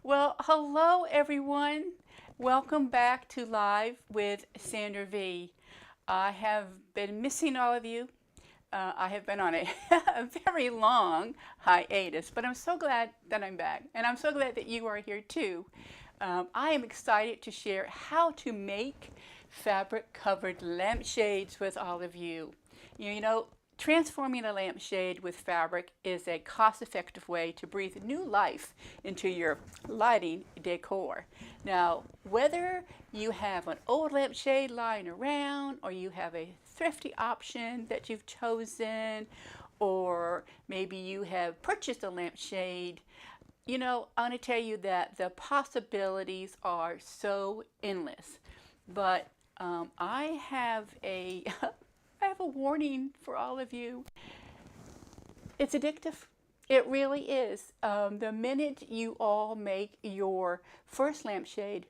Well, hello everyone. Welcome back to Live with Sandra V. I have been missing all of you. I have been on a, a very long hiatus, but I'm so glad that I'm back. And I'm so glad that you are here too. I am excited to share how to make fabric covered lampshades with all of you. You know, transforming a lampshade with fabric is a cost-effective way to breathe new life into your lighting decor. Now, whether you have an old lampshade lying around or you have a thrifty option that you've chosen, or maybe you have purchased a lampshade, I want to tell you that the possibilities are so endless. But I have a I have a warning for all of you. It's addictive. It really is. The minute you all make your first lampshade,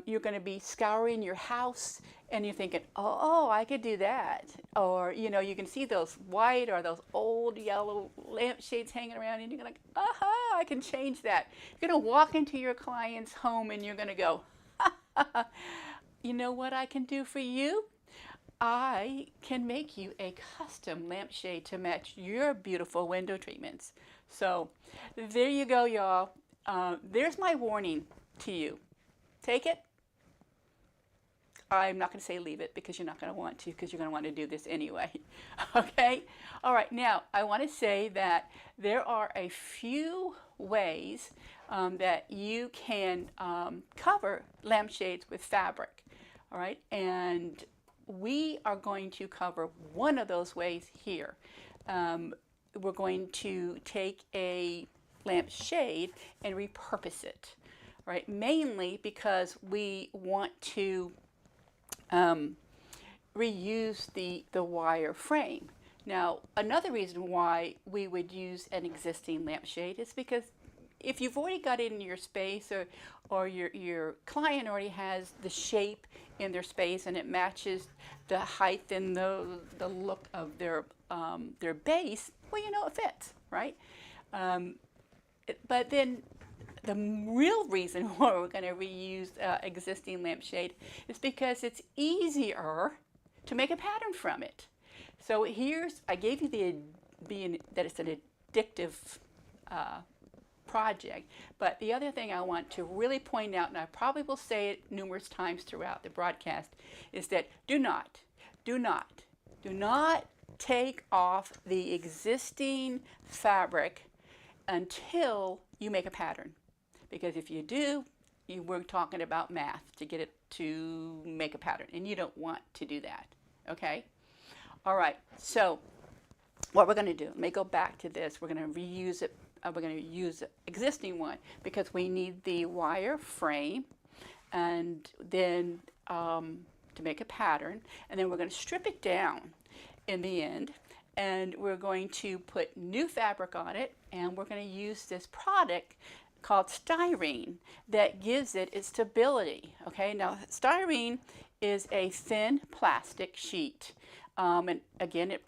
you're going to be scouring your house and you're thinking, oh, I could do that. Or, you can see those white or those old yellow lampshades hanging around and you're like, aha, I can change that. You're going to walk into your client's home and you're going to go, you know what I can do for you? I can make you a custom lampshade to match your beautiful window treatments. So there you go, y'all. There's my warning to you. Take it. I'm not going to say leave it because you're not going to want to, because you're going to want to do this anyway. Okay? All right. Now, I want to say that there are a few ways that you can cover lampshades with fabric. All right? And we are going to cover one of those ways here. We're going to take a lampshade and repurpose it, right? Mainly because we want to reuse the wire frame. Now, another reason why we would use an existing lampshade is because if you've already got it in your space, or your client already has the shape in their space and it matches the height and the look of their base, well, it fits, right? But then the real reason why we're going to reuse existing lampshade is because it's easier to make a pattern from it. So I gave you being that it's an addictive project. But the other thing I want to really point out, and I probably will say it numerous times throughout the broadcast, is that do not take off the existing fabric until you make a pattern. Because if you do, we're talking about math to get it to make a pattern, and you don't want to do that. Okay? All right, so what we're going to do, let me go back to this. We're going to reuse it. We're going to use an existing one because we need the wire frame, and then to make a pattern, and then we're going to strip it down in the end, and we're going to put new fabric on it, and we're going to use this product called styrene that gives it its stability. Okay, now styrene is a thin plastic sheet, and again it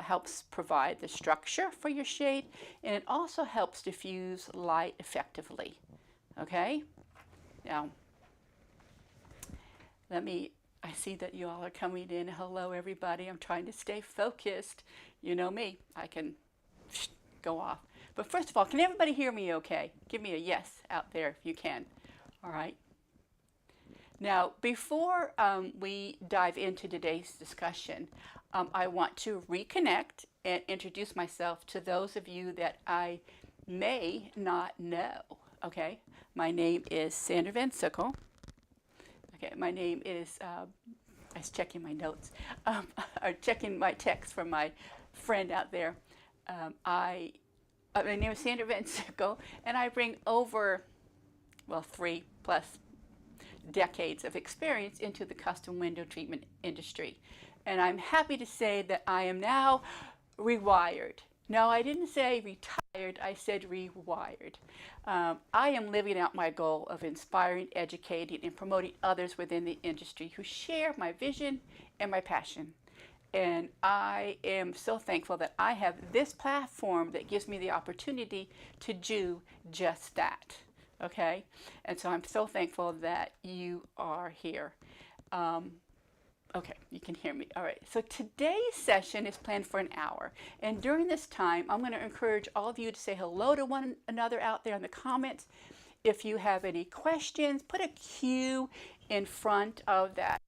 helps provide the structure for your shade, and it also helps diffuse light effectively. Okay, now I see that you all are coming in. Hello everybody, I'm trying to stay focused. You know me, I can go off. But first of all, can everybody hear me okay? Give me a yes out there if you can. All right. Now, before we dive into today's discussion, I want to reconnect and introduce myself to those of you that I may not know. Okay, my name is Sandra Van Sickle. Okay, my name is, I was checking my notes, or checking my text from my friend out there. My name is Sandra Van Sickle, and I bring over, 3+ decades of experience into the custom window treatment industry. And I'm happy to say that I am now rewired. No, I didn't say retired, I said rewired. I am living out my goal of inspiring, educating, and promoting others within the industry who share my vision and my passion. And I am so thankful that I have this platform that gives me the opportunity to do just that. okay? And so I'm so thankful that you are here. Um, Okay, you can hear me. All right, so today's session is planned for an hour. And during this time, I'm going to encourage all of you to say hello to one another out there in the comments. If you have any questions, put a Q in front of that,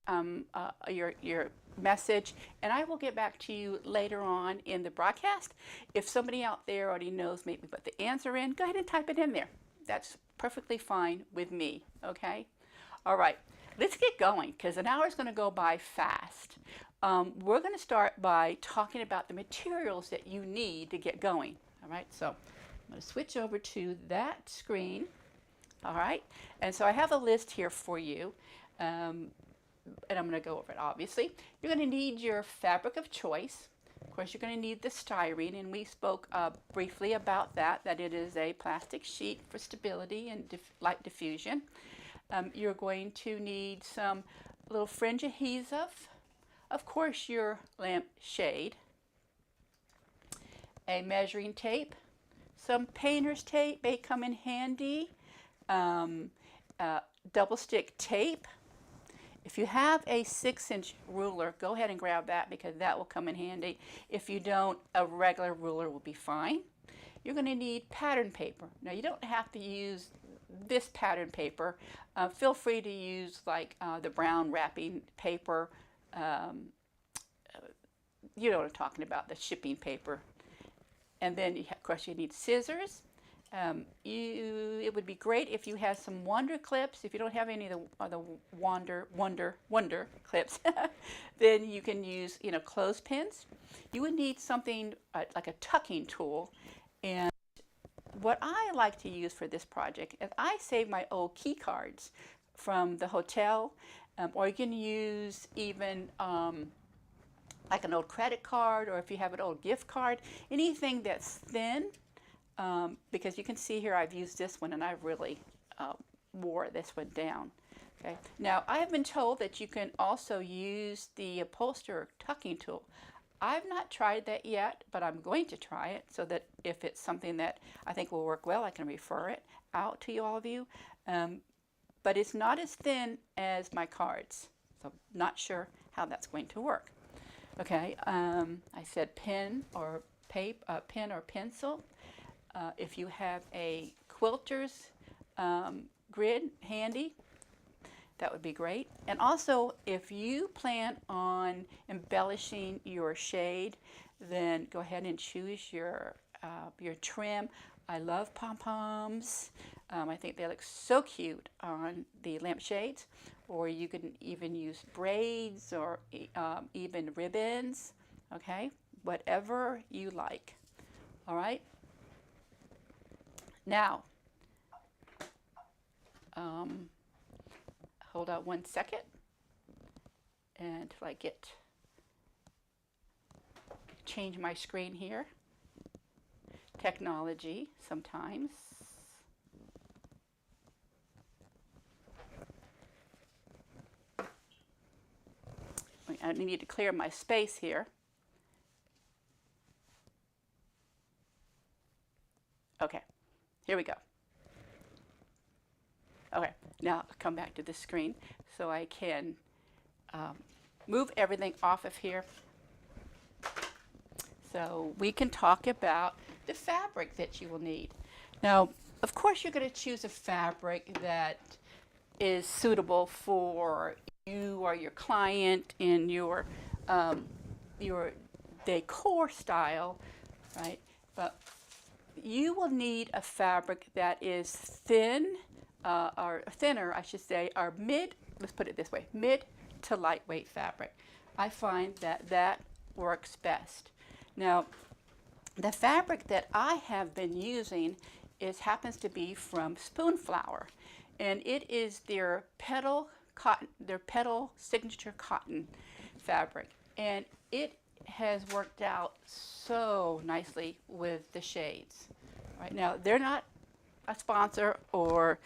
your message, and I will get back to you later on in the broadcast. If somebody out there already knows maybe put the answer in, go ahead and type it in there. That's perfectly fine with me, okay? All right. Let's get going because an hour is going to go by fast. We're going to start by talking about the materials that you need to get going. All right, so I'm going to switch over to that screen. All right, and so I have a list here for you, and I'm going to go over it obviously. You're going to need your fabric of choice. Of course, you're going to need the styrene, and we spoke briefly about that it is a plastic sheet for stability and light diffusion. You're going to need some little fringe adhesive, of course your lampshade, a measuring tape, some painter's tape may come in handy, double stick tape. If you have a 6-inch ruler, go ahead and grab that because that will come in handy. If you don't, a regular ruler will be fine. You're going to need pattern paper. Now you don't have to use this pattern paper. Feel free to use like the brown wrapping paper. You know what I'm talking about, the shipping paper. And then, of course, you need scissors. It would be great if you had some Wonder clips. If you don't have any of the Wonder clips, then you can use, clothespins. You would need something like a tucking tool. And what I like to use for this project is I save my old key cards from the hotel, or you can use even like an old credit card, or if you have an old gift card, anything that's thin, because you can see here I've used this one and I really wore this one down. Okay. Now I have been told that you can also use the upholsterer tucking tool. I've not tried that yet, but I'm going to try it so that if it's something that I think will work well, I can refer it out to all of you. But it's not as thin as my cards, so I'm not sure how that's going to work. Okay, I said pen or pen or pencil. If you have a quilter's grid handy, that would be great. And also, if you plan on embellishing your shade, then go ahead and choose your trim. I love pom-poms. I think they look so cute on the lampshades. Or you can even use braids or even ribbons. Okay, whatever you like. All right. Now, hold on one second until I change my screen here. Technology sometimes. I need to clear my space here. Okay, here we go. Okay, now I'll come back to the screen so I can move everything off of here so we can talk about the fabric that you will need. Now, of course, you're going to choose a fabric that is suitable for you or your client in your decor style, right? But you will need a fabric that is thin, or thinner, I should say, or let's put it this way, mid to lightweight fabric. I find that works best. Now, the fabric that I have been using happens to be from Spoonflower, and it is their petal signature cotton fabric, and it has worked out so nicely with the shades. Right now, they're not a sponsor or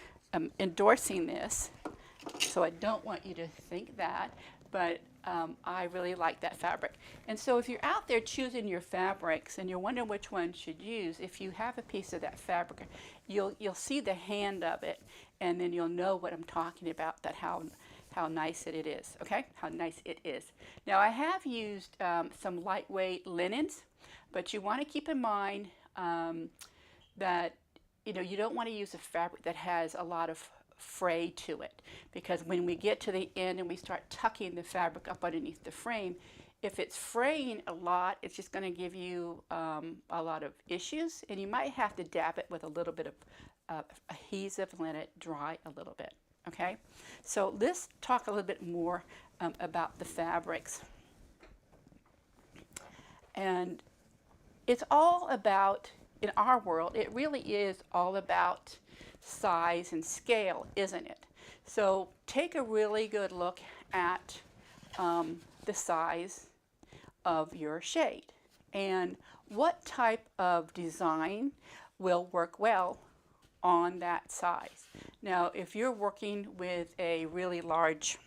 endorsing this, so I don't want you to think that, but I really like that fabric. And so if you're out there choosing your fabrics and you're wondering which one you should use, if you have a piece of that fabric, you'll see the hand of it, and then you'll know what I'm talking about, that how nice it is, okay? How nice it is. Now I have used some lightweight linens, but you want to keep in mind that you don't want to use a fabric that has a lot of fray to it, because when we get to the end and we start tucking the fabric up underneath the frame, if it's fraying a lot, it's just going to give you a lot of issues, and you might have to dab it with a little bit of adhesive and let it dry a little bit. Okay, so let's talk a little bit more about the fabrics. And it's all about, in our world, it really is all about size and scale, isn't it? So take a really good look at the size of your shade and what type of design will work well on that size. Now, if you're working with a really large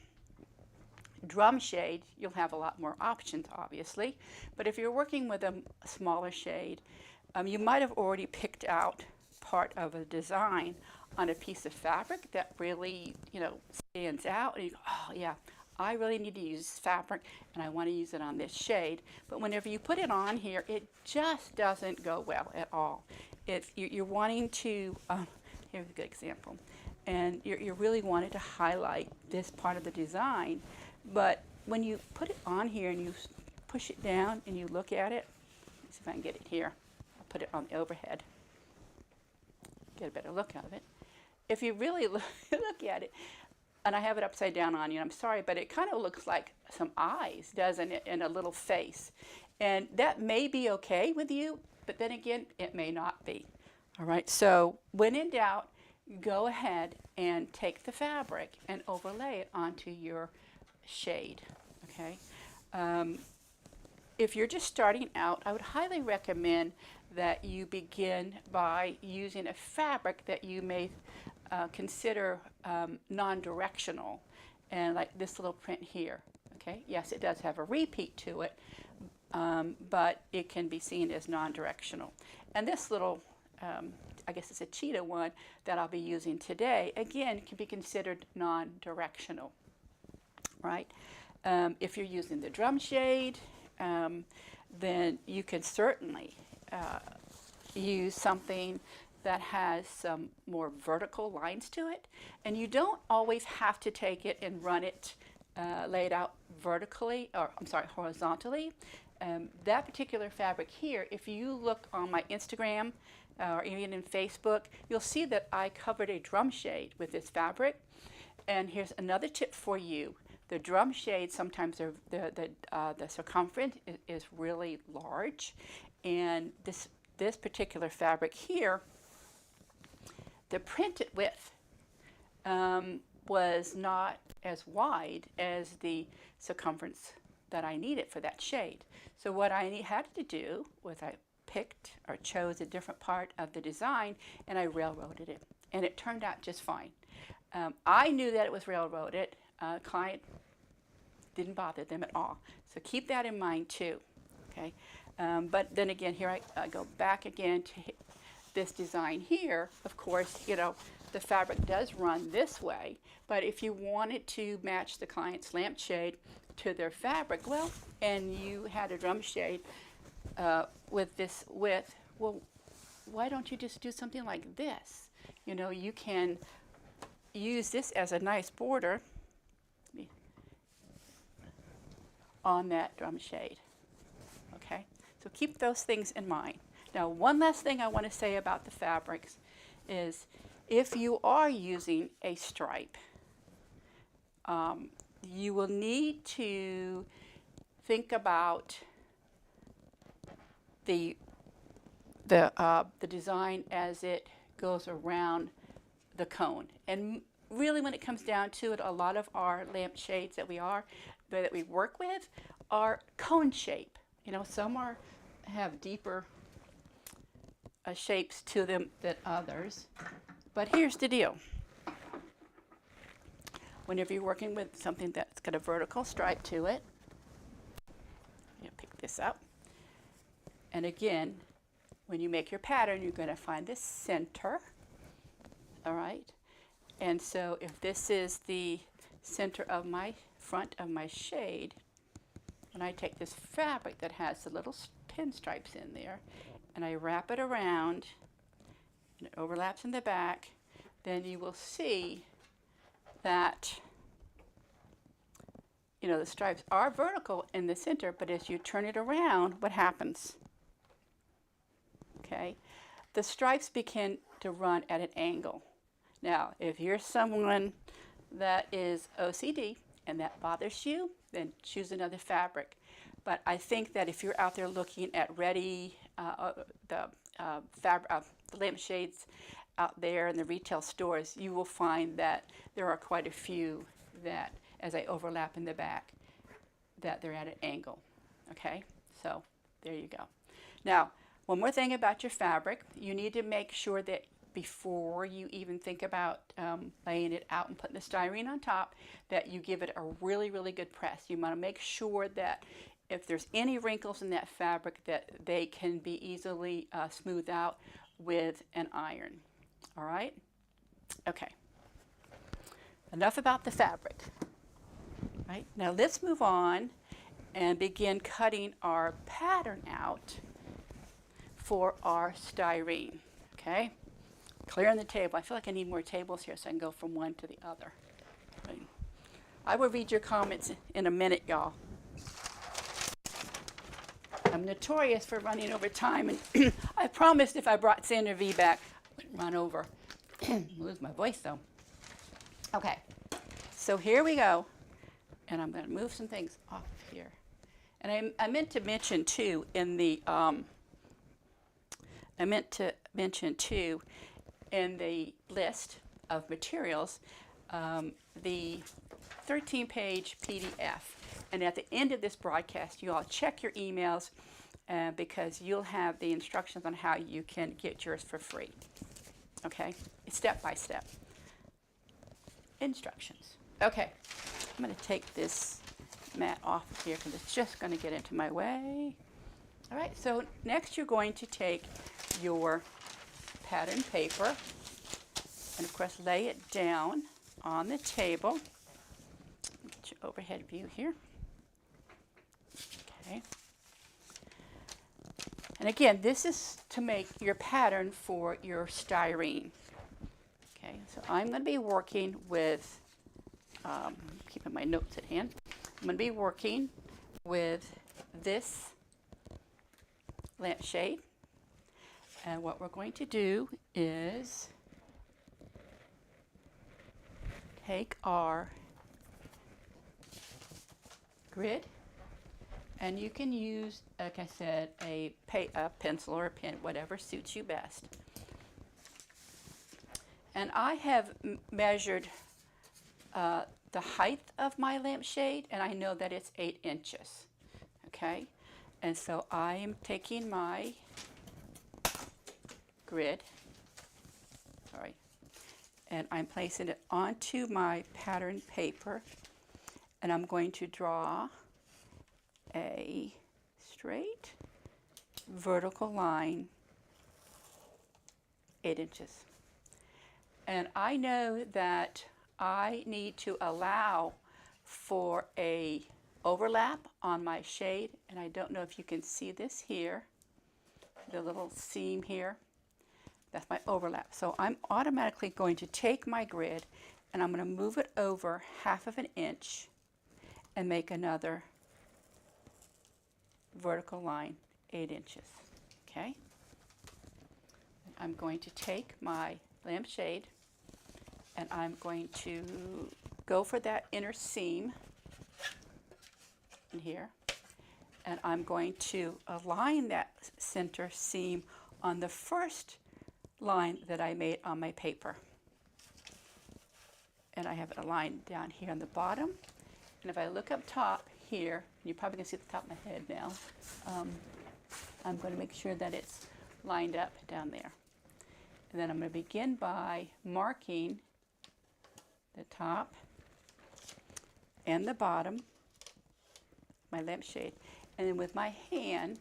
drum shade, you'll have a lot more options, obviously. But if you're working with a smaller shade, you might have already picked out part of a design on a piece of fabric that really, stands out, and you go, oh yeah, I really need to use this fabric, and I want to use it on this shade. But whenever you put it on here, it just doesn't go well at all. You're wanting to, here's a good example, and you're really wanting to highlight this part of the design, but when you put it on here and you push it down and you look at it, let's see if I can get it here, I'll put it on the overhead, get a better look of it. If you really look at it, and I have it upside down on you, I'm sorry, but it kind of looks like some eyes, doesn't it, and a little face. And that may be okay with you, but then again, it may not be. All right, so when in doubt, go ahead and take the fabric and overlay it onto your shade, okay? If you're just starting out, I would highly recommend that you begin by using a fabric that you may consider non-directional, and like this little print here, okay? Yes, it does have a repeat to it, but it can be seen as non-directional. And this little, I guess it's a cheetah one that I'll be using today, again, can be considered non-directional, right? If you're using the drum shade, then you can certainly use something that has some more vertical lines to it, and you don't always have to take it and run it, lay it out vertically, or I'm sorry, horizontally. That particular fabric here, if you look on my Instagram or even in Facebook, you'll see that I covered a drum shade with this fabric. And here's another tip for you. The drum shade, sometimes the circumference is really large, and this particular fabric here, the printed width was not as wide as the circumference that I needed for that shade. So what I had to do was I picked or chose a different part of the design and I railroaded it, and it turned out just fine. I knew that it was railroaded. Client didn't bother them at all. So keep that in mind too, okay? But then again, here I go back again to this design here. Of course, the fabric does run this way, but if you wanted to match the client's lampshade to their fabric, well, and you had a drum shade with this width, well, why don't you just do something like this? You can use this as a nice border on that drum shade, okay? So keep those things in mind. Now, one last thing I want to say about the fabrics is if you are using a stripe, you will need to think about the design as it goes around the cone. And really, when it comes down to it, a lot of our lampshades that we work with are cone shape. Some have deeper shapes to them than others. But here's the deal. whenever you're working with something that's got a vertical stripe to it. You pick this up. And again, when you make your pattern, you're going to find this center. All right. And so if this is the center of my front of my shade, and I take this fabric that has the little pinstripes in there, and I wrap it around, and it overlaps in the back, then you will see that, you know, the stripes are vertical in the center, but as you turn it around, what happens? Okay, the stripes begin to run at an angle. Now, if you're someone that is OCD and that bothers you, then choose another fabric. But I think that if you're out there looking at ready, the lampshades out there in the retail stores, you will find that there are quite a few that, as I overlap in the back, that they're at an angle. Okay, so there you go. Now, one more thing about your fabric, you need to make sure that before you even think about laying it out and putting the styrene on top, that you give it a really, really good press. You want to make sure that if there's any wrinkles in that fabric, that they can be easily smoothed out with an iron. All right? Okay. Enough about the fabric. Right? Now let's move on and begin cutting our pattern out for our styrene. Okay? Clearing the table. I feel like I need more tables here so I can go from one to the other. Right. I will read your comments in a minute, y'all. I'm notorious for running over time, and I promised if I brought Sandra V back, I wouldn't run over. Lose my voice, though. Okay, so here we go, and I'm going to move some things off here. And I meant to mention, too, in the, in the list of materials, the 13-page PDF. And at the end of this broadcast, you all check your emails because you'll have the instructions on how you can get yours for free. Okay? Step-by-step instructions. Okay. I'm going to take this mat off here because it's just going to get into my way. All right. So next you're going to take your pattern paper and, of course, lay it down on the table. Get your overhead view here. Okay. And again, this is to make your pattern for your styrene. Okay, so I'm going to be working with, keeping my notes at hand, I'm going to be working with this lampshade. And what we're going to do is take our grid, and you can use, like I said, a pencil or a pen, whatever suits you best. And I have measured the height of my lampshade, and I know that it's 8 inches. Okay, and so I am taking my grid, sorry, and I'm placing it onto my pattern paper, and I'm going to draw a straight vertical line 8 inches. And I know that I need to allow for a overlap on my shade, and I don't know if you can see this here, the little seam here. That's my overlap. So I'm automatically going to take my grid and I'm going to move it over 1/2 inch and make another vertical line 8 inches. Okay? I'm going to take my lampshade and I'm going to go for that inner seam in here, and I'm going to align that center seam on the first line that I made on my paper. And I have it aligned down here on the bottom. And if I look up top here, you probably can see the top of my head now, I'm going to make sure that it's lined up down there. And then I'm going to begin by marking the top and the bottom, my lampshade. And then with my hand,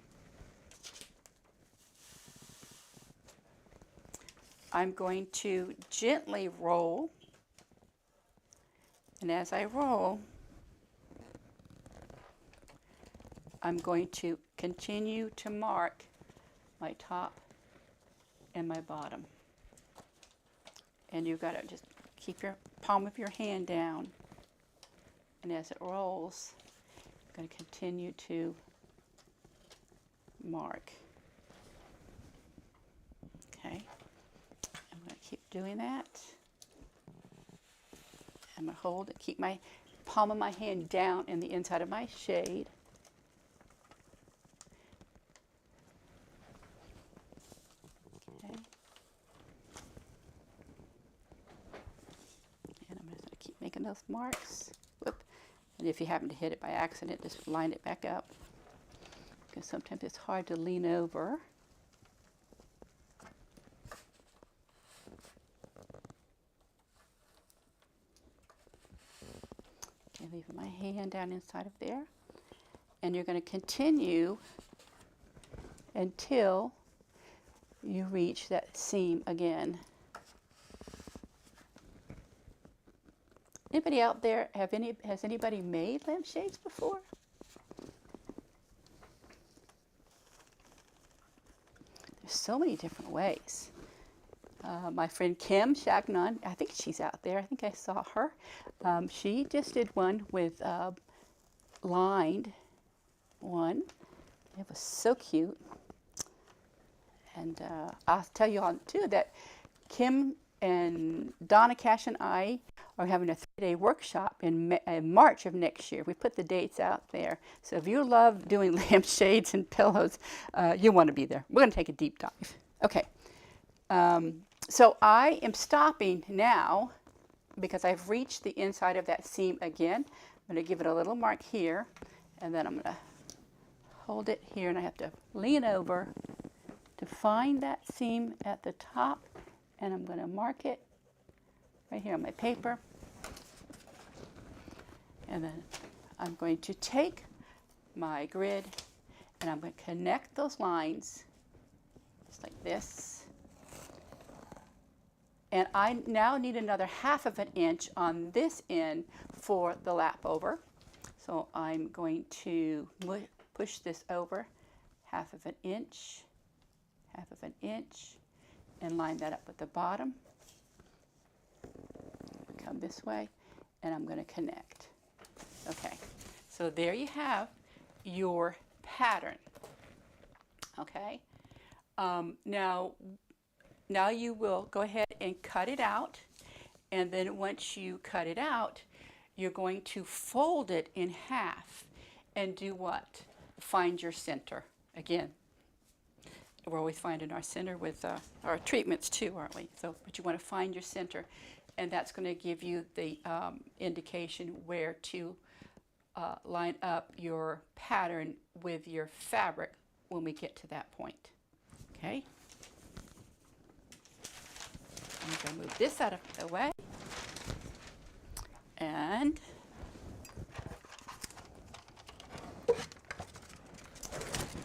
I'm going to gently roll. And as I roll, I'm going to continue to mark my top and my bottom. And you've got to just keep your palm of your hand down. And as it rolls, I'm going to continue to mark. Okay, I'm going to keep doing that. I'm going to hold it, keep my palm of my hand down in the inside of my shade. Okay. And I'm just going to keep making those marks. Whoop. And if you happen to hit it by accident, just line it back up. Because sometimes it's hard to lean over. Okay, leaving my hand down inside of there. And you're going to continue until you reach that seam again. Anybody out there, has anybody made lampshades before? There's so many different ways. My friend Kim Shagnon, I think she's out there. I think I saw her. She just did one with lined one. It was so cute. And I'll tell you all too that Kim and Donna Cash and I are having a 3-day workshop in March of next year. We put the dates out there. So if you love doing lampshades and pillows, you want to be there. We're going to take a deep dive. Okay. So I am stopping now because I've reached the inside of that seam again. I'm going to give it a little mark here, and then I'm going to hold it here, and I have to lean over to find that seam at the top, and I'm going to mark it right here on my paper. And then I'm going to take my grid and I'm going to connect those lines just like this. And I now need another 1/2 inch on this end for the lap over. So I'm going to push this over 1/2 inch, 1/2 inch, and line that up with the bottom. Come this way, and I'm going to connect. Okay, so there you have your pattern. Okay, now you will go ahead and cut it out, and then once you cut it out, you're going to fold it in half and do what? Find your center. Again, we're always finding our center with our treatments too, aren't we? So, but you want to find your center, and that's going to give you the indication where to line up your pattern with your fabric when we get to that point. Okay? I'm going to move this out of the way, and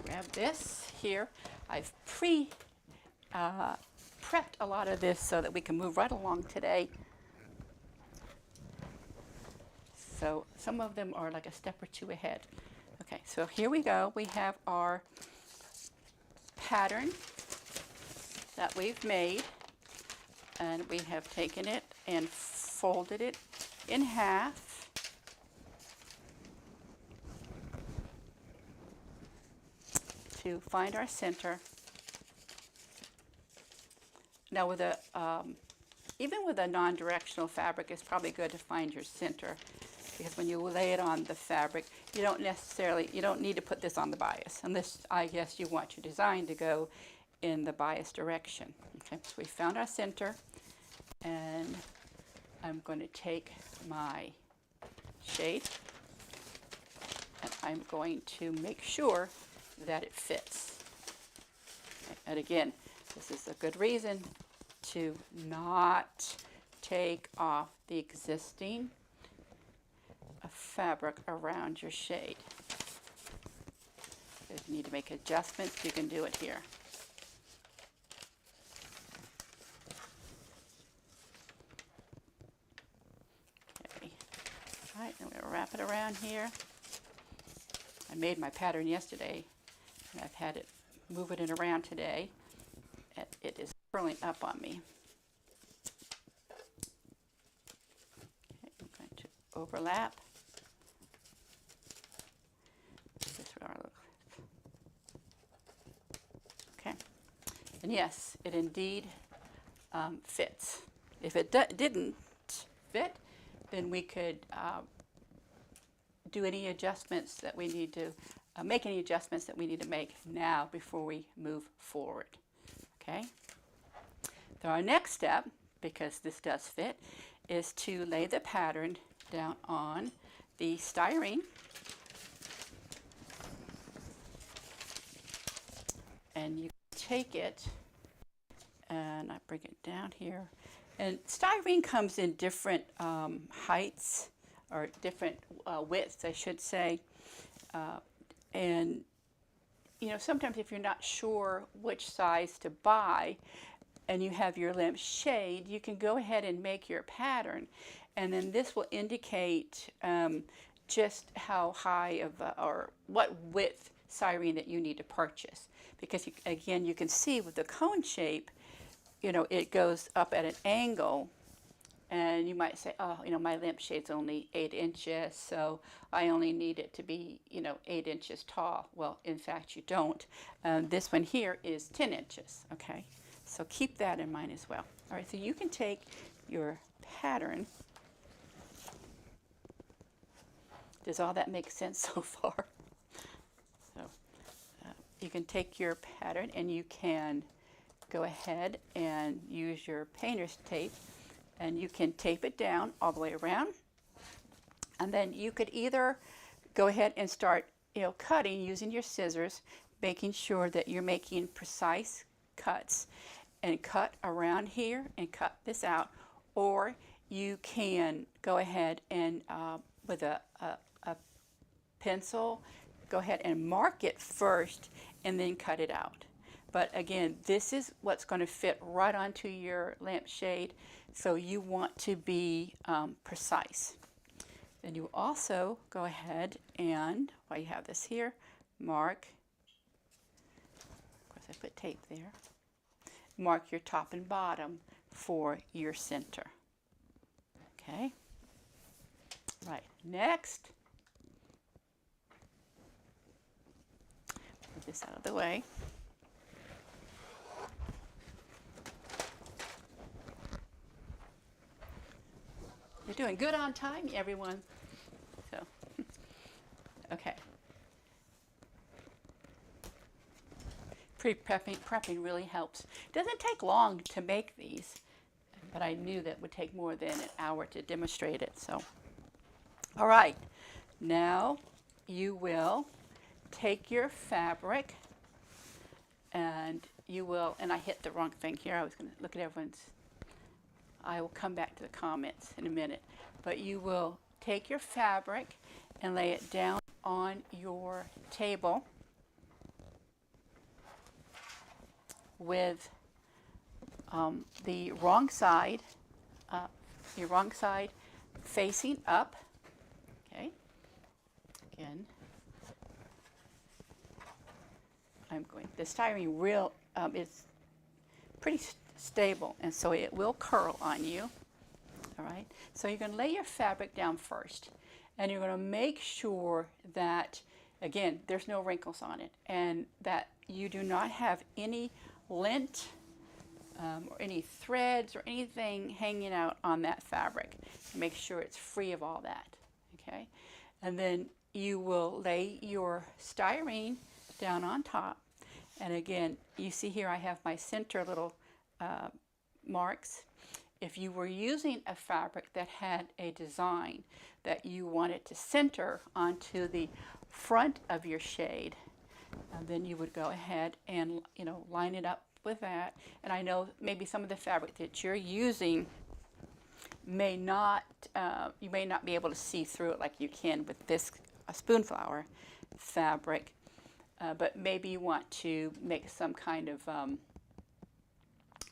grab this here. I've prepped a lot of this so that we can move right along today. So some of them are like a step or two ahead. Okay, so here we go. We have our pattern that we've made, and we have taken it and folded it in half. To find our center. Now with a, even with a non-directional fabric, it's probably good to find your center, because when you lay it on the fabric, you don't need to put this on the bias, unless I guess you want your design to go in the bias direction. Okay, so we found our center, and I'm going to take my shade, and I'm going to make sure that it fits. Okay, and again, this is a good reason to not take off the existing of fabric around your shade. If you need to make adjustments, you can do it here. Okay. All right, I'm going to wrap it around here. I made my pattern yesterday, and I've had it moving it around today. It is curling up on me. Okay, I'm going to overlap. This is where I look. Okay, and yes, it indeed fits. If it didn't fit, then we could do any adjustments that we need to make any adjustments that we need to make now before we move forward. Okay. So our next step, because this does fit, is to lay the pattern down on the styrene. And you take it, and I bring it down here. And styrene comes in different heights, or different widths, I should say. And you know, sometimes if you're not sure which size to buy, and you have your lampshade, you can go ahead and make your pattern, and then this will indicate just how high of or what width styrene that you need to purchase. Because you, again, you can see with the cone shape, you know, it goes up at an angle, and you might say, oh, you know, my lampshade's only 8 inches, so I only need it to be, you know, 8 inches tall. Well, in fact, you don't. This one here is 10 inches, okay? So keep that in mind as well. All right, so you can take your pattern. Does all that make sense so far? So you can take your pattern, and you can go ahead and use your painter's tape, and you can tape it down all the way around. And then you could either go ahead and start, you know, cutting using your scissors, making sure that you're making precise cuts, and cut around here and cut this out. Or you can go ahead and with a pencil, go ahead and mark it first and then cut it out. But again, this is what's going to fit right onto your lampshade, so you want to be precise. Then you also go ahead and, while you have this here, mark, of course I put tape there, mark your top and bottom for your center. Okay? Right, next, put this out of the way. You're doing good on time, everyone. So, okay. Prepping really helps. It doesn't take long to make these, but I knew that would take more than an hour to demonstrate it. So, all right. Now you will take your fabric, and you will, and I hit the wrong thing here. I was going to look at everyone's. I will come back to the comments in a minute, but you will take your fabric and lay it down on your table with the wrong side, your wrong side facing up. Okay. Again, I'm going. The styrene real is pretty stable, and so it will curl on you. All right, so you're going to lay your fabric down first, and you're going to make sure that, again, there's no wrinkles on it, and that you do not have any lint or any threads or anything hanging out on that fabric. Make sure it's free of all that. Okay, and then you will lay your styrene down on top, and again, you see here I have my center little marks. If you were using a fabric that had a design that you wanted to center onto the front of your shade, then you would go ahead and, you know, line it up with that. And I know maybe some of the fabric that you're using may not, you may not be able to see through it like you can with this spoonflower fabric, but maybe you want to make some kind of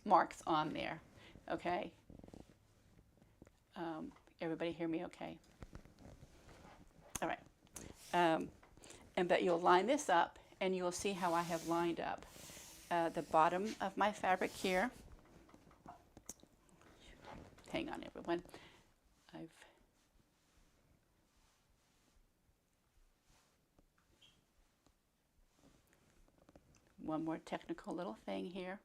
marks on there, okay? Everybody hear me okay? All right. And but you'll line this up, and you'll see how I have lined up the bottom of my fabric here. Hang on, everyone. One more technical little thing here.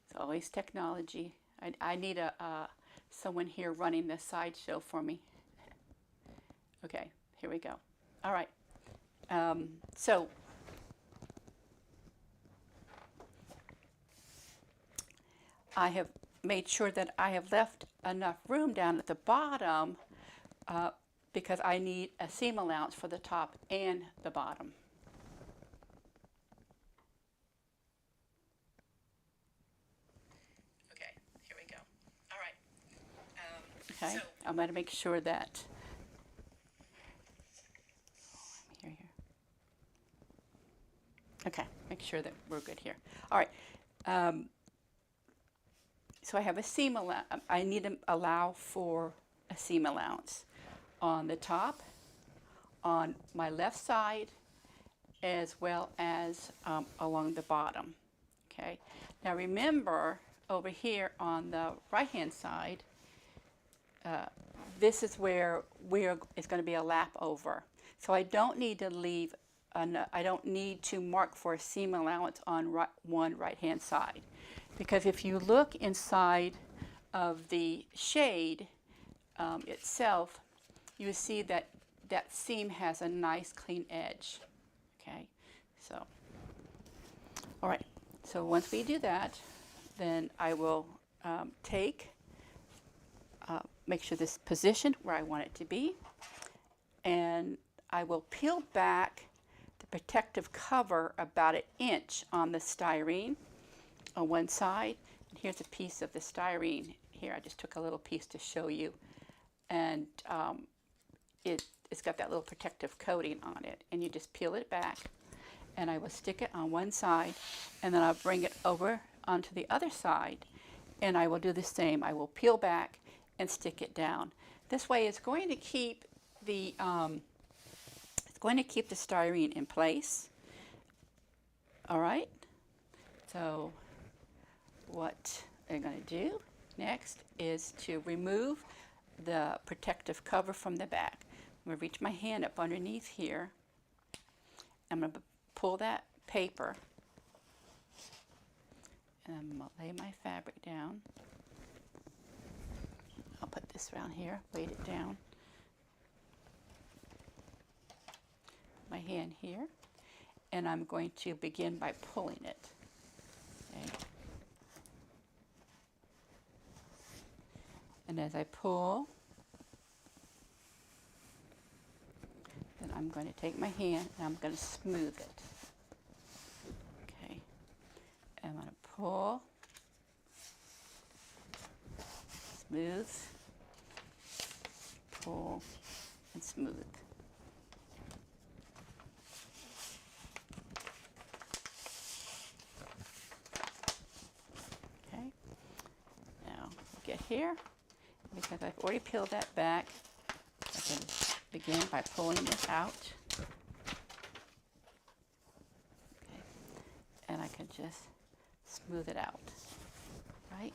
It's always technology. I need someone here running the sideshow for me. Okay, here we go. All right. So I have made sure that I have left enough room down at the bottom because I need a seam allowance for the top and the bottom. Okay, here we go. All right. Okay, so I'm going to make sure that. Here. Okay, make sure that we're good here. All right. So I have a seam allowance. I need to allow for a seam allowance on the top, on my left side, as well as along the bottom. Okay. Now remember, over here on the right-hand side, this is where it's going to be a lap over. So I don't need to leave. I don't need to mark for a seam allowance on one right-hand side, because if you look inside of the shade itself, you see that that seam has a nice clean edge. Okay, so all right. So once we do that, then I will make sure this is positioned where I want it to be, and I will peel back the protective cover about 1 inch on the styrene on one side. And here's a piece of the styrene here. I just took a little piece to show you, and it's got that little protective coating on it, and you just peel it back, and I will stick it on one side, and then I'll bring it over onto the other side, and I will do the same. I will peel back and stick it down. This way it's going to keep the styrene in place. All right, so what I'm going to do next is to remove the protective cover from the back. I'm going to reach my hand up underneath here. I'm going to pull that paper, and I'm going to lay my fabric down. I'll put this around here, weight it down. My hand here, and I'm going to begin by pulling it. Okay. And as I pull, then I'm going to take my hand and I'm going to smooth it. Okay. I'm going to pull, smooth, pull, and smooth. Okay. Now get here. Because I've already peeled that back, I can begin by pulling this out. Okay. And I can just smooth it out. Right?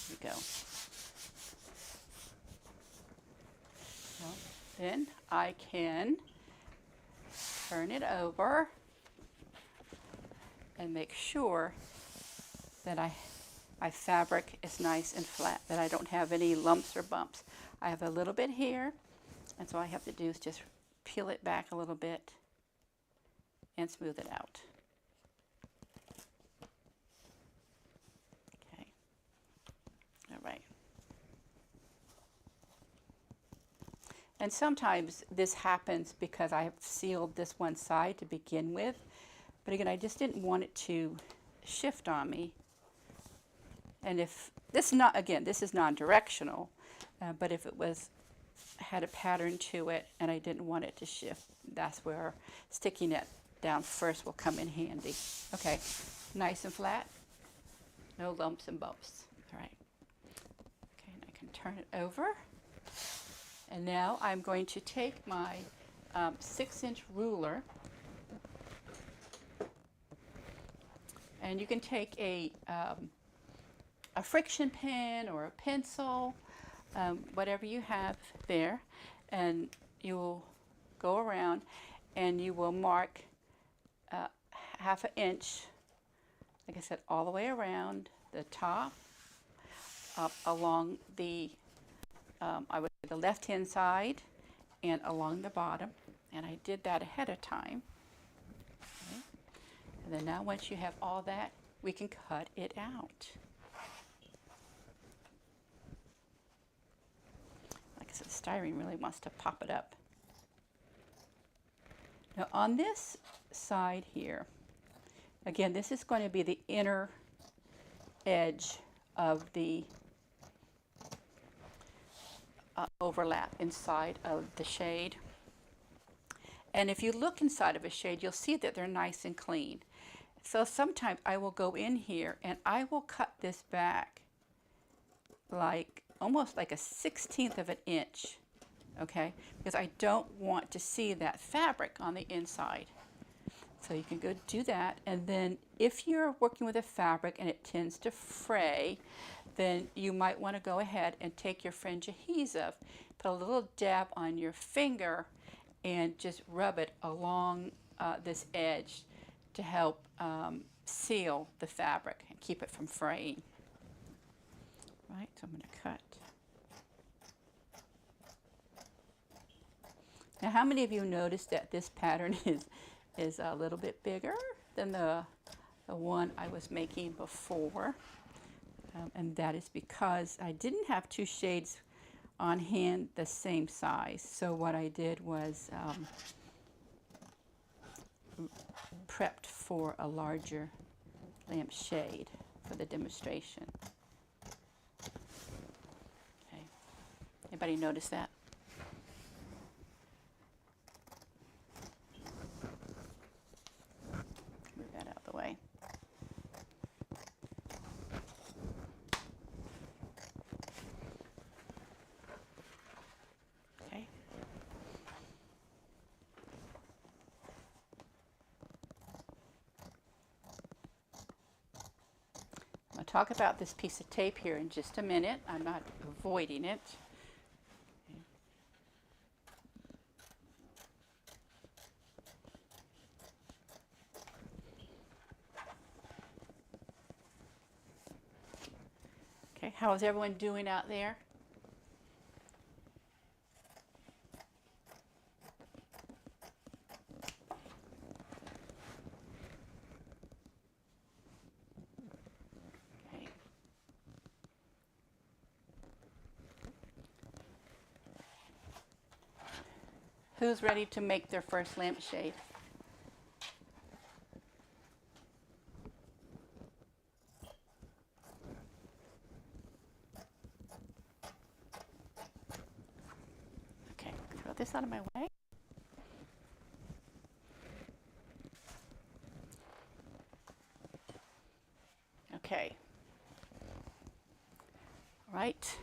Here we go. So then I can turn it over and make sure that my fabric is nice and flat, that I don't have any lumps or bumps. I have a little bit here, and so all I have to do is just peel it back a little bit and smooth it out. Okay. All right. And sometimes this happens because I have sealed this one side to begin with, but again, I just didn't want it to shift on me. And if this is not, again, this is non-directional, but if it was had a pattern to it and I didn't want it to shift, that's where sticking it down first will come in handy. Okay, nice and flat, no lumps and bumps. All right. Okay, and I can turn it over. And now I'm going to take my 6-inch ruler, and you can take a friction pen or a pencil, whatever you have there, and you will go around and you will mark ½ inch, like I said, all the way around the top, up along the, I would say the left-hand side, and along the bottom. And I did that ahead of time. Okay. And then now once you have all that, we can cut it out. Like I said, styrene really wants to pop it up. Now on this side here, again, this is going to be the inner edge of the overlap inside of the shade. And if you look inside of a shade, you'll see that they're nice and clean. So sometimes I will go in here and I will cut this back like almost like a 1/16 of an inch, okay? Because I don't want to see that fabric on the inside. So you can go do that, and then if you're working with a fabric and it tends to fray, then you might want to go ahead and take your fringe adhesive, put a little dab on your finger, and just rub it along this edge to help seal the fabric and keep it from fraying. Right, so I'm going to cut. Now, how many of you noticed that this pattern is a little bit bigger than the one I was making before? And that is because I didn't have 2 shades on hand the same size. So what I did was prepped for a larger lampshade for the demonstration. Okay. Anybody notice that? Move that out of the way. I'll talk about this piece of tape here in just a minute. I'm not avoiding it. Okay, how is everyone doing out there? Who's ready to make their first lampshade? Okay, throw this out of my way. Okay. All right.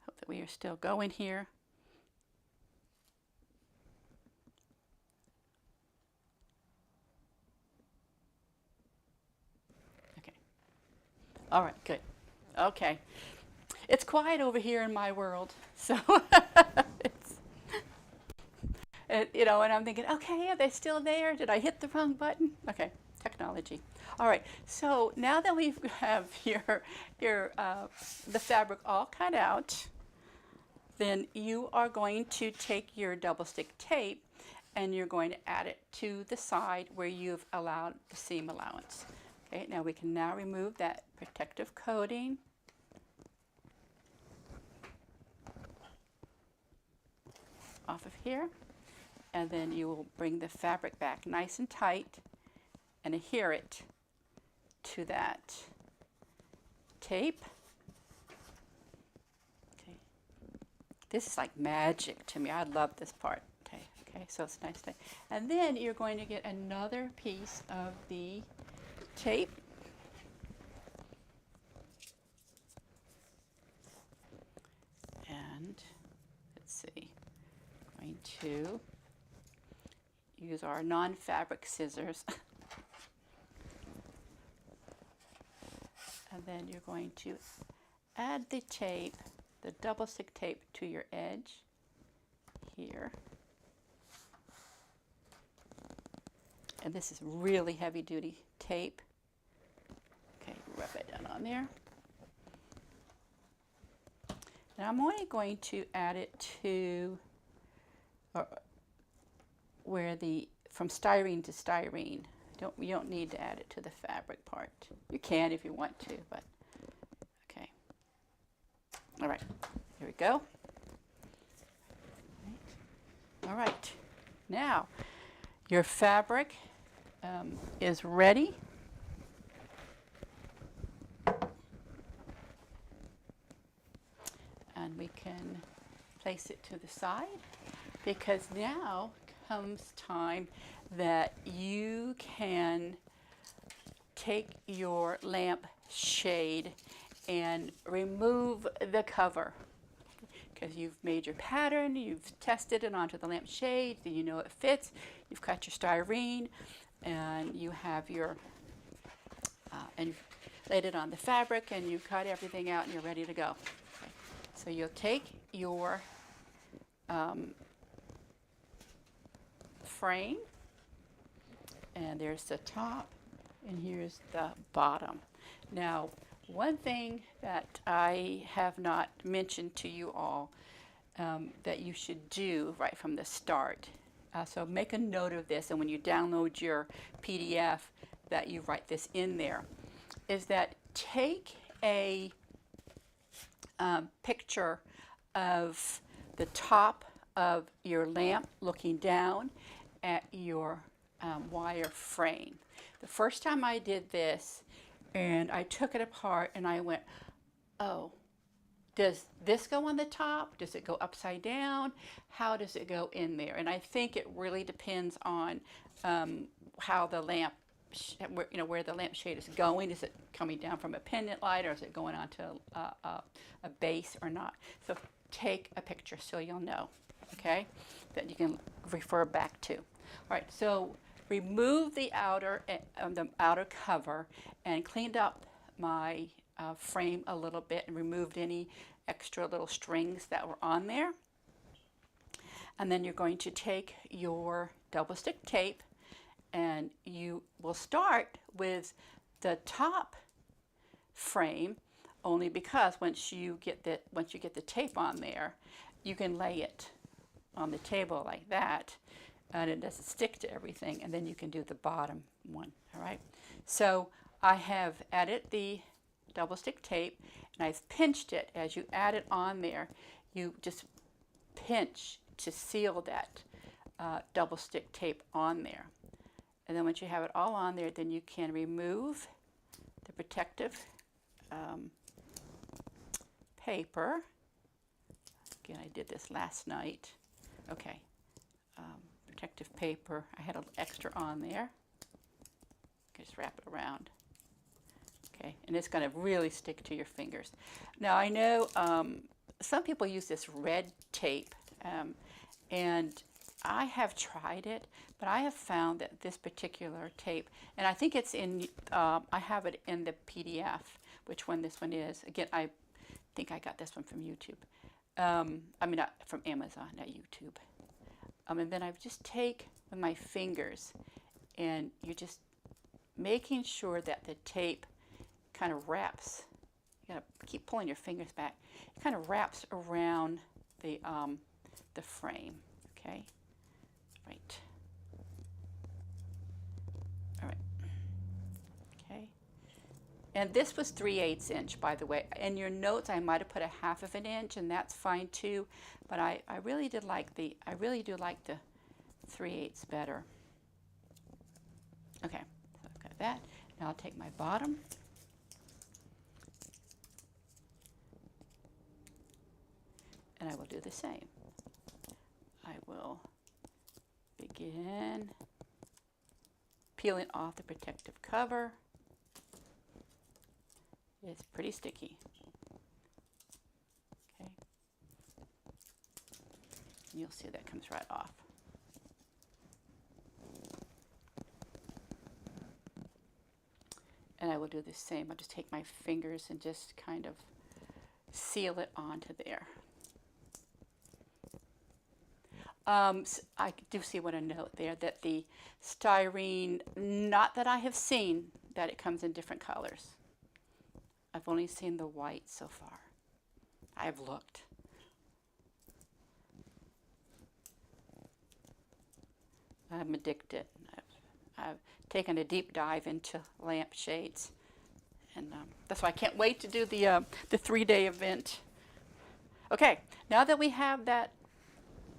Hope that we are still going here. All right, good. Okay. It's quiet over here in my world, so you know, and I'm thinking, okay, are they still there? Did I hit the wrong button? Okay, technology. All right, so now that we have the fabric all cut out, then you are going to take your double stick tape and you're going to add it to the side where you've allowed the seam allowance. Okay, now we can now remove that protective coating. Off of here, and then you will bring the fabric back nice and tight and adhere it to that tape. Okay. This is like magic to me. I love this part. Okay, okay, so it's nice. And then you're going to get another piece of the tape. And let's see, going to use our non-fabric scissors. And then you're going to add the tape, the double stick tape, to your edge here. And this is really heavy duty tape. Okay, rub it down on there. Now I'm only going to add it to where from styrene to styrene. You don't need to add it to the fabric part. You can if you want to, but okay. All right, here we go. All right, now your fabric is ready. And we can place it to the side, because now comes time that you can take your lampshade and remove the cover, because you've made your pattern, you've tested it onto the lampshade, you know it fits, you've cut your styrene, and you have your and you've laid it on the fabric, and you've cut everything out, and you're ready to go. Okay. So you'll take your frame, and there's the top, and here's the bottom. Now, one thing that I have not mentioned to you all that you should do right from the start, so make a note of this, and when you download your PDF, that you write this in there, is that take a picture of the top of your lamp looking down at your wire frame. The first time I did this, and I took it apart, and I went, oh, does this go on the top? Does it go upside down? How does it go in there? And I think it really depends on how the lamp, where the lampshade is going. Is it coming down from a pendant light, or is it going onto a base or not? So take a picture so you'll know, okay, that you can refer back to. All right, so remove the outer cover, and cleaned up my frame a little bit, and removed any extra little strings that were on there. And then you're going to take your double stick tape, and you will start with the top frame, only because once you get the tape on there, you can lay it on the table like that, and it doesn't stick to everything, and then you can do the bottom one. All right, so I have added the double stick tape, and I've pinched it. As you add it on there, you just pinch to seal that double stick tape on there. And then once you have it all on there, then you can remove the protective paper. Again, I did this last night. Okay, protective paper. I had a little extra on there. Just wrap it around. Okay, and it's going to really stick to your fingers. Now I know some people use this red tape, and I have tried it, but I have found that this particular tape, and I think it's in, I have it in the PDF, which one this one is. Again, I think I got this one from YouTube. I mean, not from Amazon, not YouTube. And then I just take with my fingers, and you're just making sure that the tape kind of wraps. You gotta keep pulling your fingers back. It kind of wraps around the frame. Okay. Right. All right. Okay. And this was 3/8 inch, by the way. In your notes, I might have put a 1/2 inch, and that's fine too. But I really do like the 3/8 better. Okay, so I've got that. Now I'll take my bottom and I will do the same. I will begin peeling off the protective cover. It's pretty sticky. Okay. You'll see that comes right off. And I will do the same. I'll just take my fingers and just kind of seal it onto there. So I do see what a note there that the styrene, not that I have seen that it comes in different colors. I've only seen the white so far. I've looked. I'm addicted. I've taken a deep dive into lampshades, and that's why I can't wait to do the 3-day event. Okay, now that we have that,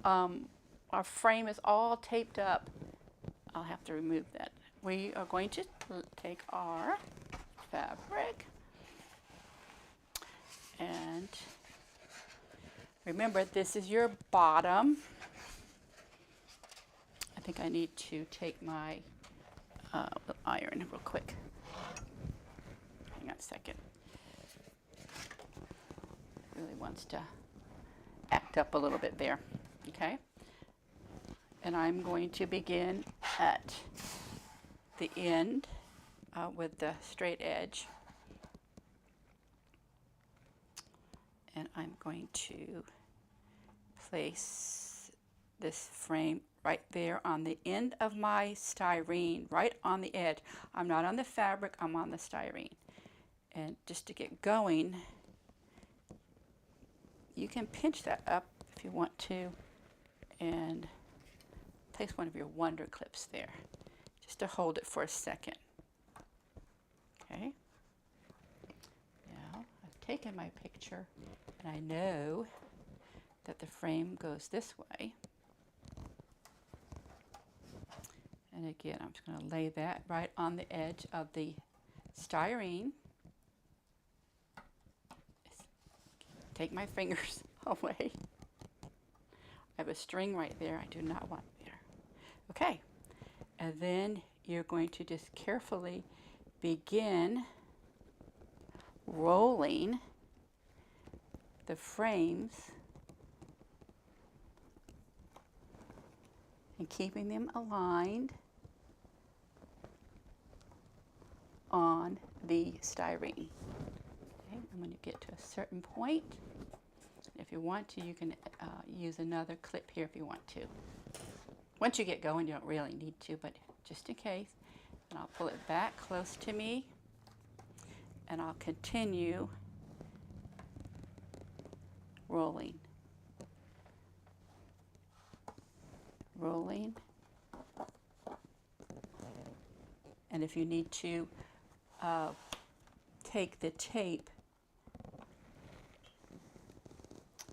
our frame is all taped up. I'll have to remove that. We are going to take our fabric, and remember, this is your bottom. I think I need to take my iron real quick. Hang on a second. Really wants to act up a little bit there. Okay? And I'm going to begin at the end with the straight edge. And I'm going to place this frame right there on the end of my styrene, right on the edge. I'm not on the fabric, I'm on the styrene. And just to get going, you can pinch that up if you want to and place one of your wonder clips there just to hold it for a second. Okay. Now I've taken my picture and I know that the frame goes this way. And again, I'm just going to lay that right on the edge of the styrene. Take my fingers away. I have a string right there. I do not want there. Okay. And then you're going to just carefully begin rolling the frames and keeping them aligned on the styrene. Okay, and when you get to a certain point, if you want to, you can use another clip here if you want to. Once you get going, you don't really need to, but just in case. And I'll pull it back close to me, and I'll continue rolling. Rolling. And if you need to take the tape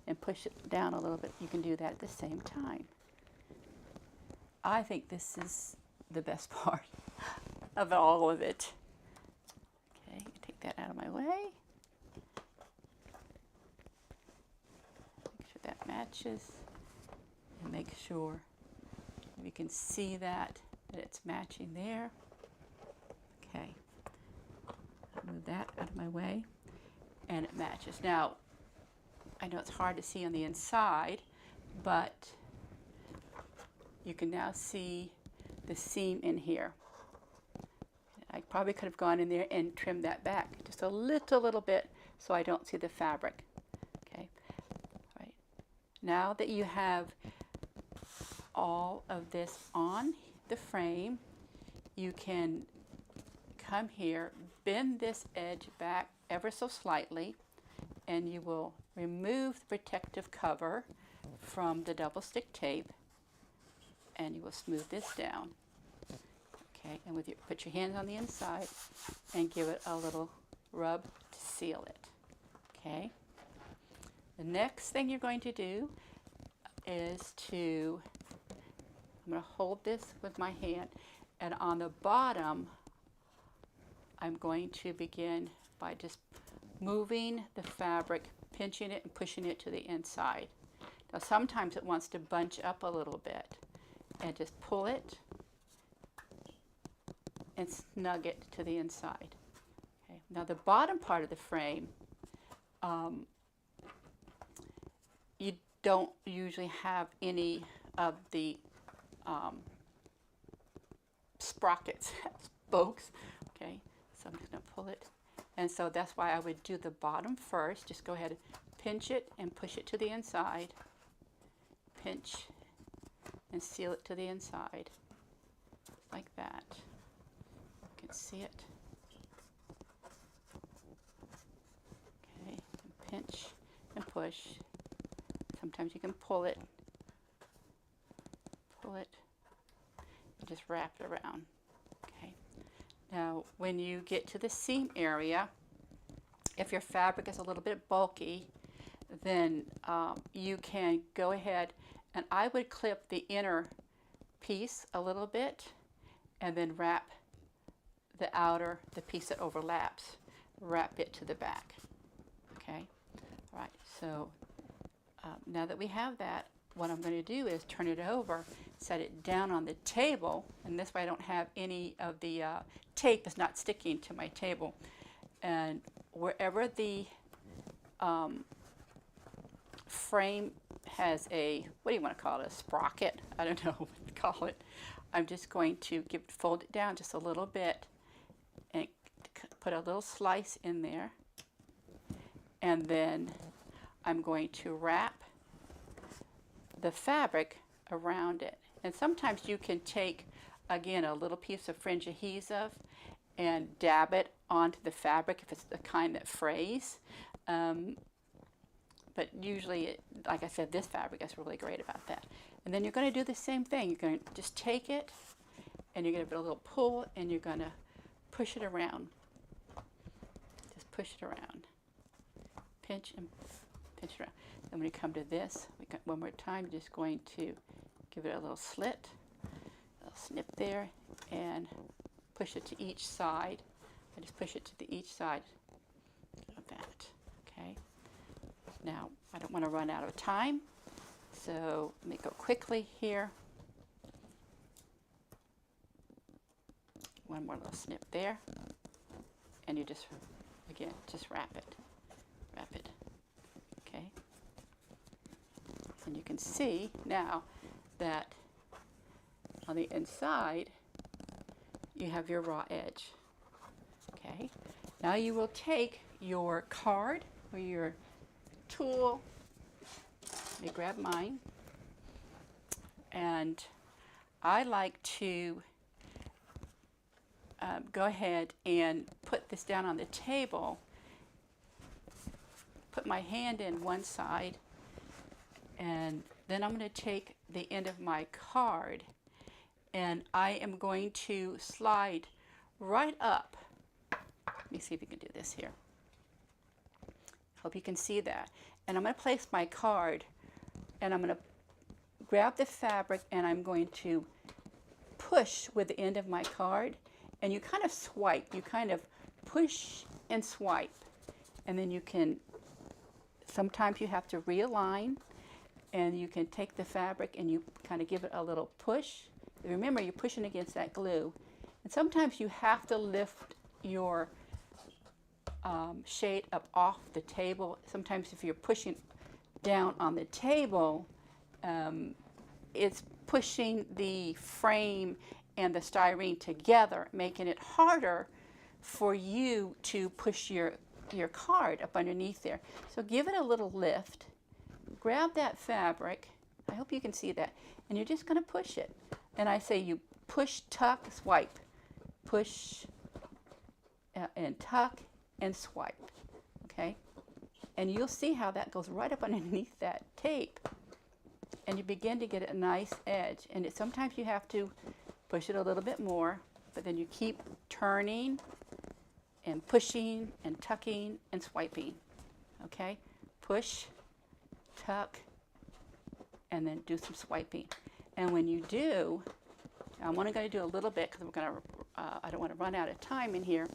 and push it down a little bit, you can do that at the same time. I think this is the best part of all of it. Okay, take that out of my way. Make sure that matches, and make sure you can see that it's matching there. Okay, move that out of my way, and it matches. Now, I know it's hard to see on the inside, but you can now see the seam in here. I probably could have gone in there and trimmed that back just a little bit so I don't see the fabric. Okay, all right. Now that you have all of this on the frame, you can come here, bend this edge back ever so slightly, and you will remove the protective cover from the double stick tape, and you will smooth this down. Okay, and with your, put your hands on the inside and give it a little rub to seal it. Okay. The next thing you're going to do is to, I'm going to hold this with my hand, and on the bottom I'm going to begin by just moving the fabric, pinching it and pushing it to the inside. Now sometimes it wants to bunch up a little bit, and just pull it and snug it to the inside. Okay. Now the bottom part of the frame, you don't usually have any of the sprockets, spokes. Okay, so I'm just going to pull it. And so that's why I would do the bottom first. Just go ahead and pinch it and push it to the inside. Pinch and seal it to the inside, like that. You can see it. Okay, and pinch and push. Sometimes you can pull it, and just wrap it around. Okay. Now, when you get to the seam area, if your fabric is a little bit bulky, then you can go ahead and I would clip the inner piece a little bit and then wrap the outer, the piece that overlaps, wrap it to the back. Okay. All right. So now that we have that, what I'm going to do is turn it over, set it down on the table, and this way I don't have any of the tape is not sticking to my table. And wherever the frame has a, what do you want to call it, a sprocket? I don't know what to call it. I'm just going to fold it down just a little bit and put a little slice in there. And then I'm going to wrap the fabric around it. And sometimes you can take, again, a little piece of fringe adhesive and dab it onto the fabric if it's the kind that frays. But usually, like I said, this fabric is really great about that. And then you're going to do the same thing. You're going to just take it and you're going to give it a little pull and you're going to push it around. Just push it around. Pinch and pinch it around. And when you come to this, one more time, you're just going to give it a little slit, a little snip there, and push it to each side. I just push it to each side of that. Okay. Now, I don't want to run out of time, so let me go quickly here. One more little snip there, and you just, again, just wrap it. Wrap it. Okay. And you can see now that on the inside you have your raw edge. Okay. Now you will take your card or your tool. Let me grab mine. And I like to go ahead and put this down on the table. Put my hand in one side, and then I'm going to take the end of my card and I am going to slide right up. Let me see if you can do this here. Hope you can see that. And I'm going to place my card and I'm going to grab the fabric and I'm going to push with the end of my card, and you kind of swipe. You kind of push and swipe, and then you can, sometimes you have to realign, and you can take the fabric and you kind of give it a little push. Remember, you're pushing against that glue. And sometimes you have to lift your shade up off the table. Sometimes if you're pushing down on the table, it's pushing the frame and the styrene together, making it harder for you to push your card up underneath there. So give it a little lift, grab that fabric, I hope you can see that, and you're just going to push it. And I say you push, tuck, swipe, push and tuck and swipe, okay? And you'll see how that goes right up underneath that tape, and you begin to get a nice edge. And sometimes you have to push it a little bit more, but then you keep turning and pushing and tucking and swiping, okay? Push, tuck, and then do some swiping. And when you do, I'm only going to do a little bit because we're going to, I don't want to run out of time in here.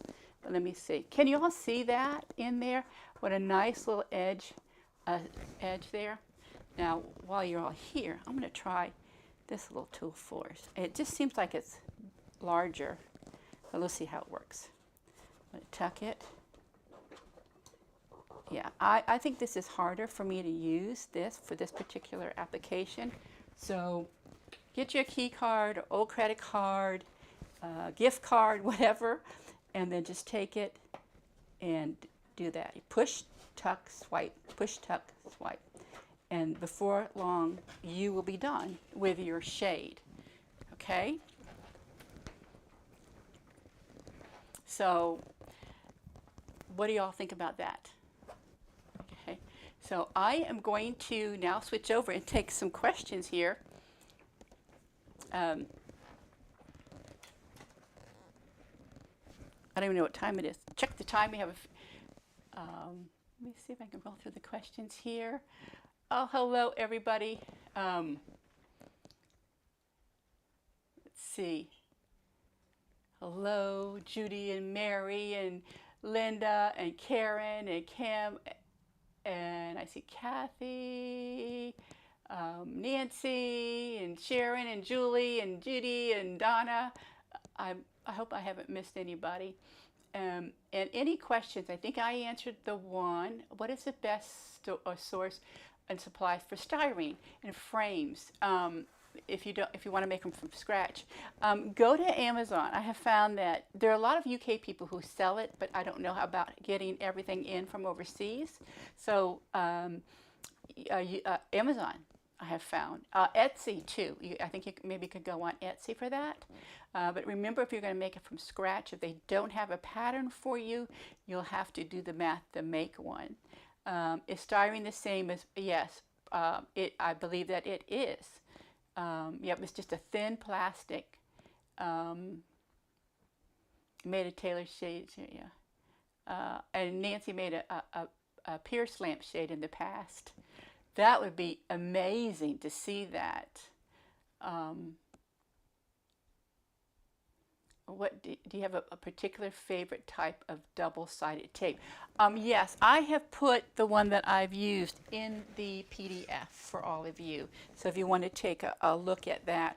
Let me see. Can you all see that in there? What a nice little edge there. Now, while you're all here, I'm going to try this little tool for us. It just seems like it's larger, but let's see how it works. I'm going to tuck it. Yeah, I think this is harder for me to use this for this particular application. So get your key card, old credit card, gift card, whatever, and then just take it and do that. You push, tuck, swipe, push, tuck, swipe. And before long, you will be done with your shade, okay? So what do y'all think about that? Okay, so I am going to now switch over and take some questions here. I don't even know what time it is. Check the time. We have let me see if I can roll through the questions here. Oh, hello, everybody. Let's see. Hello, Judy and Mary and Linda and Karen and Kim. And I see Kathy, Nancy and Sharon and Julie and Judy and Donna. I hope I haven't missed anybody. And any questions? I think I answered the one. What is the best source and supplies for styrene and frames? If you want to make them from scratch, go to Amazon. I have found that there are a lot of UK people who sell it, but I don't know how about getting everything in from overseas. So Amazon, I have found. Etsy too. I think you maybe could go on Etsy for that. But remember, if you're going to make it from scratch, if they don't have a pattern for you, you'll have to do the math to make one. Is styrene the same as, yes, I believe that it is. Yep, it's just a thin plastic. Made a tailored shade, yeah. And Nancy made a pierced lampshade in the past. That would be amazing to see that. What do you have a particular favorite type of double-sided tape? Yes, I have put the one that I've used in the PDF for all of you. So if you want to take a look at that,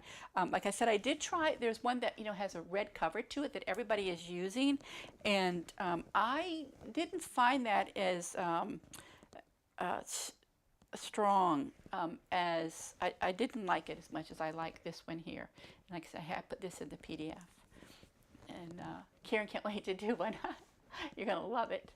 like I said, I did try. There's one that has a red cover to it that everybody is using, and I didn't find that as strong as I didn't like it as much as I like this one here. And like I said, I have put this in the PDF. And Karen can't wait to do one. You're going to love it.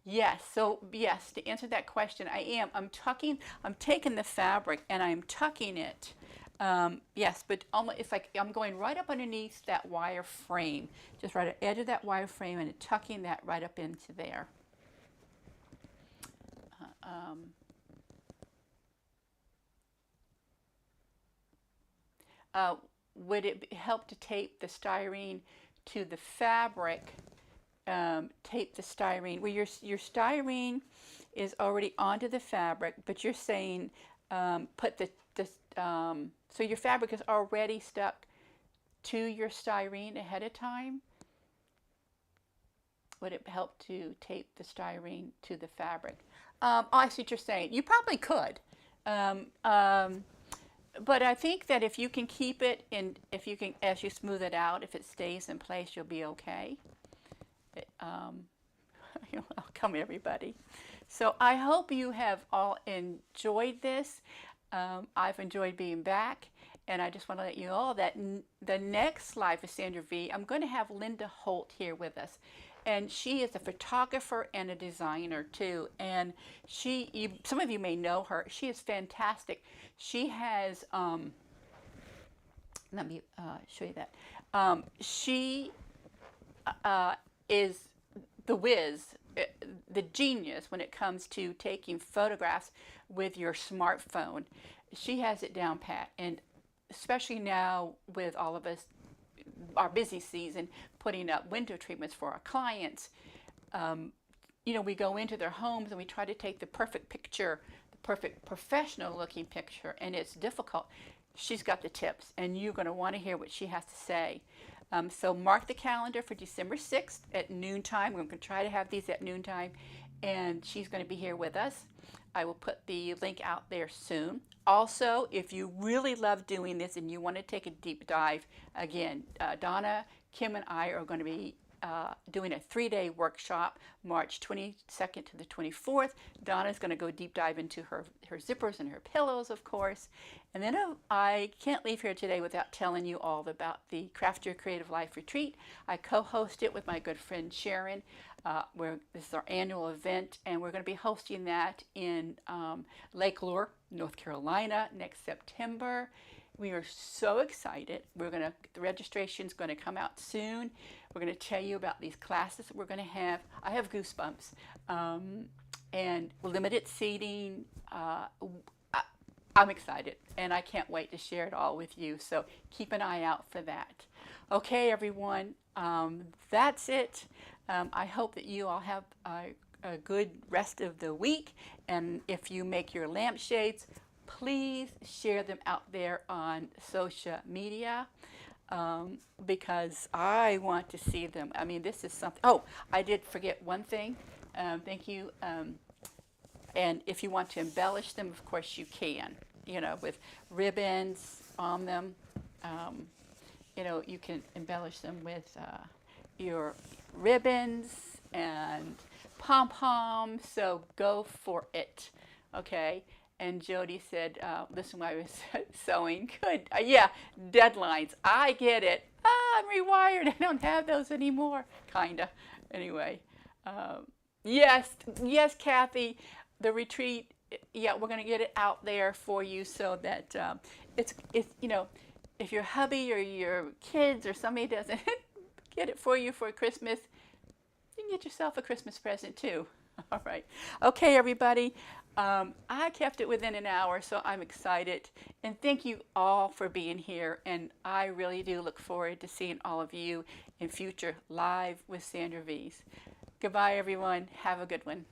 Yes, so yes, to answer that question, I'm taking the fabric and I'm tucking it. Yes, but it's like I'm going right up underneath that wire frame, just right at the edge of that wire frame and tucking that right up into there. Would it help to tape the styrene to the fabric? Tape the styrene where your styrene is already onto the fabric, but you're saying put so your fabric is already stuck to your styrene ahead of time. Would it help to tape the styrene to the fabric? I see what you're saying. You probably could. But I think that if you can keep it in, if you can, as you smooth it out, if it stays in place, you'll be okay. You're welcome, everybody. So I hope you have all enjoyed this. I've enjoyed being back, and I just want to let you know that the next live with Sandra V, I'm going to have Linda Holt here with us. And she is a photographer and a designer too. And some of you may know her. She is fantastic. She has, let me show you that. She is the whiz, the genius when it comes to taking photographs with your smartphone. She has it down pat. And especially now with all of us, our busy season, putting up window treatments for our clients. We go into their homes and we try to take the perfect picture, the perfect professional looking picture, and it's difficult, she's got the tips, and you're going to want to hear what she has to say. So mark the calendar for December 6th at noontime. We're going to try to have these at noontime, and she's going to be here with us. I will put the link out there soon. Also, if you really love doing this and you want to take a deep dive, again, Donna, Kim, and I are going to be doing a 3-day workshop, March 22nd to the 24th. Donna's going to go deep dive into her zippers and her pillows, of course. And then I can't leave here today without telling you all about the Craft Your Creative Life Retreat. I co-host it with my good friend Sharon. This is our annual event, and we're going to be hosting that in Lake Lure, North Carolina, next September. We are so excited. The registration's going to come out soon. We're going to tell you about these classes that we're going to have. I have goosebumps. And limited seating. I'm excited, and I can't wait to share it all with you. So keep an eye out for that. Okay, everyone. That's it. I hope that you all have a good rest of the week. And if you make your lampshades, please share them out there on social media, because I want to see them. I mean, this is something. Oh, I did forget one thing. Thank you. And if you want to embellish them, of course you can, with ribbons on them. You can embellish them with your ribbons and pom-poms, so go for it, okay? And Jody said, listen, while I was sewing, good. Yeah, deadlines. I get it. I'm rewired. I don't have those anymore. Kinda. Anyway, yes, Kathy, the retreat. Yeah, we're going to get it out there for you so that it's if your hubby or your kids or somebody doesn't get it for you for Christmas, you can get yourself a Christmas present too. All right. Okay, everybody. I kept it within an hour, so I'm excited. And thank you all for being here. And I really do look forward to seeing all of you in future Live with Sandra V's. Goodbye, everyone. Have a good one.